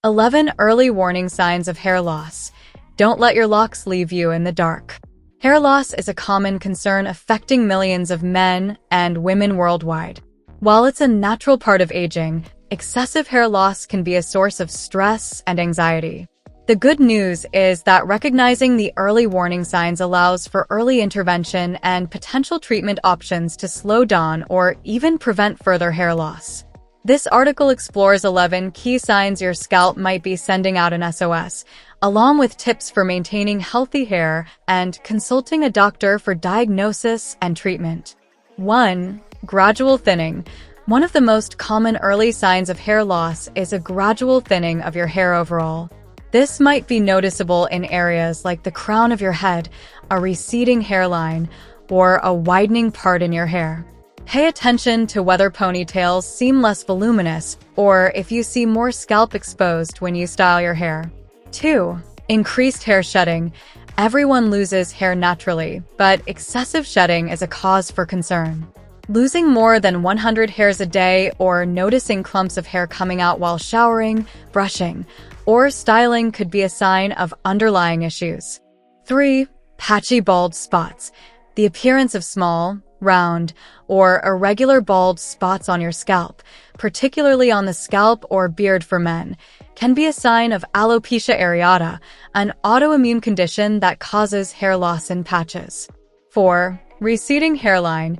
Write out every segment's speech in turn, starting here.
11 Early warning signs of hair loss. Don't let your locks leave you in the dark. Hair loss is a common concern affecting millions of men and women worldwide. While it's a natural part of aging, excessive hair loss can be a source of stress and anxiety. The good news is that recognizing the early warning signs allows for early intervention and potential treatment options to slow down or even prevent further hair loss. This article explores 11 key signs your scalp might be sending out an SOS, along with tips for maintaining healthy hair and consulting a doctor for diagnosis and treatment. 1. Gradual thinning. One of the most common early signs of hair loss is a gradual thinning of your hair overall. This might be noticeable in areas like the crown of your head, a receding hairline, or a widening part in your hair. Pay attention to whether ponytails seem less voluminous or if you see more scalp exposed when you style your hair. 2. Increased hair shedding. Everyone loses hair naturally, but excessive shedding is a cause for concern. Losing more than 100 hairs a day or noticing clumps of hair coming out while showering, brushing, or styling could be a sign of underlying issues. 3. Patchy bald spots. The appearance of small, round, or irregular bald spots on your scalp, particularly on the scalp or beard for men, can be a sign of alopecia areata, an autoimmune condition that causes hair loss in patches. 4. Receding hairline.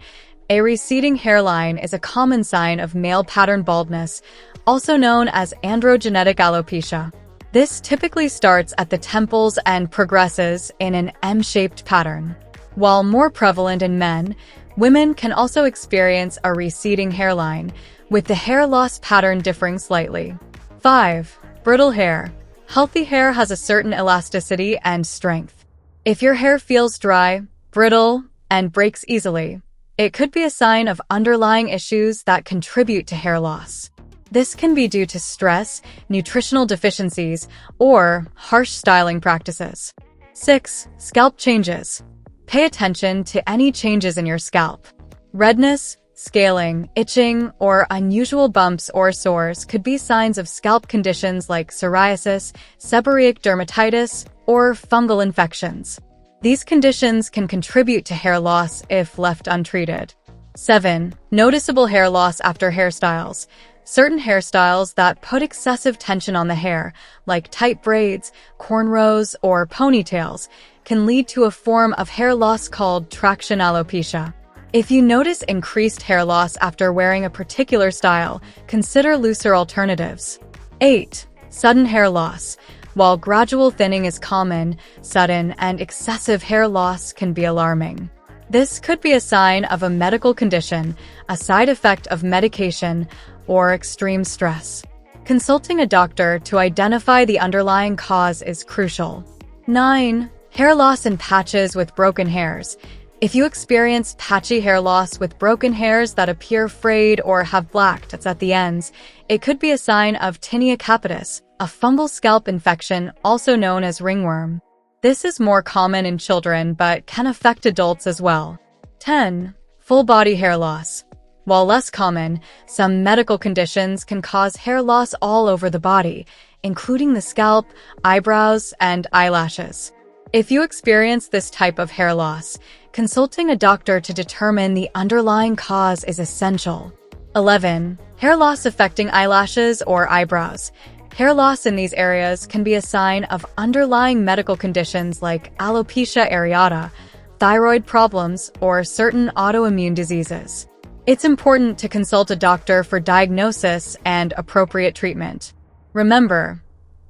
A receding hairline is a common sign of male pattern baldness, also known as androgenetic alopecia. This typically starts at the temples and progresses in an M-shaped pattern. While more prevalent in men, women can also experience a receding hairline, with the hair loss pattern differing slightly. 5. Brittle hair. Healthy hair has a certain elasticity and strength. If your hair feels dry, brittle, and breaks easily, it could be a sign of underlying issues that contribute to hair loss. This can be due to stress, nutritional deficiencies, or harsh styling practices. 6. Scalp changes. Pay attention to any changes in your scalp. Redness, scaling, itching, or unusual bumps or sores could be signs of scalp conditions like psoriasis, seborrheic dermatitis, or fungal infections. These conditions can contribute to hair loss if left untreated. 7. Noticeable hair loss after hairstyles. Certain hairstyles that put excessive tension on the hair, like tight braids, cornrows, or ponytails, can lead to a form of hair loss called traction alopecia. If you notice increased hair loss after wearing a particular style, consider looser alternatives. 8. Sudden hair loss. While gradual thinning is common, sudden and excessive hair loss can be alarming. This could be a sign of a medical condition, a side effect of medication, or extreme stress. Consulting a doctor to identify the underlying cause is crucial. 9. Hair loss in patches with broken hairs. If you experience patchy hair loss with broken hairs that appear frayed or have black dots at the ends, it could be a sign of tinea capitis, a fungal scalp infection also known as ringworm. This is more common in children but can affect adults as well. 10. Full body hair loss. While less common, some medical conditions can cause hair loss all over the body, including the scalp, eyebrows, and eyelashes. If you experience this type of hair loss, consulting a doctor to determine the underlying cause is essential. 11. Hair loss affecting eyelashes or eyebrows. Hair loss in these areas can be a sign of underlying medical conditions like alopecia areata, thyroid problems, or certain autoimmune diseases. It's important to consult a doctor for diagnosis and appropriate treatment. Remember,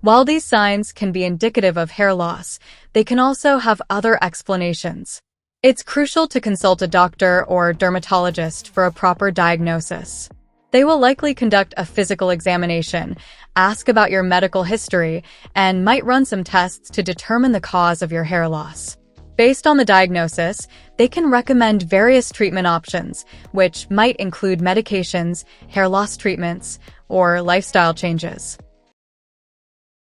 while these signs can be indicative of hair loss, they can also have other explanations. It's crucial to consult a doctor or dermatologist for a proper diagnosis. They will likely conduct a physical examination, ask about your medical history, and might run some tests to determine the cause of your hair loss. Based on the diagnosis, they can recommend various treatment options, which might include medications, hair loss treatments, or lifestyle changes.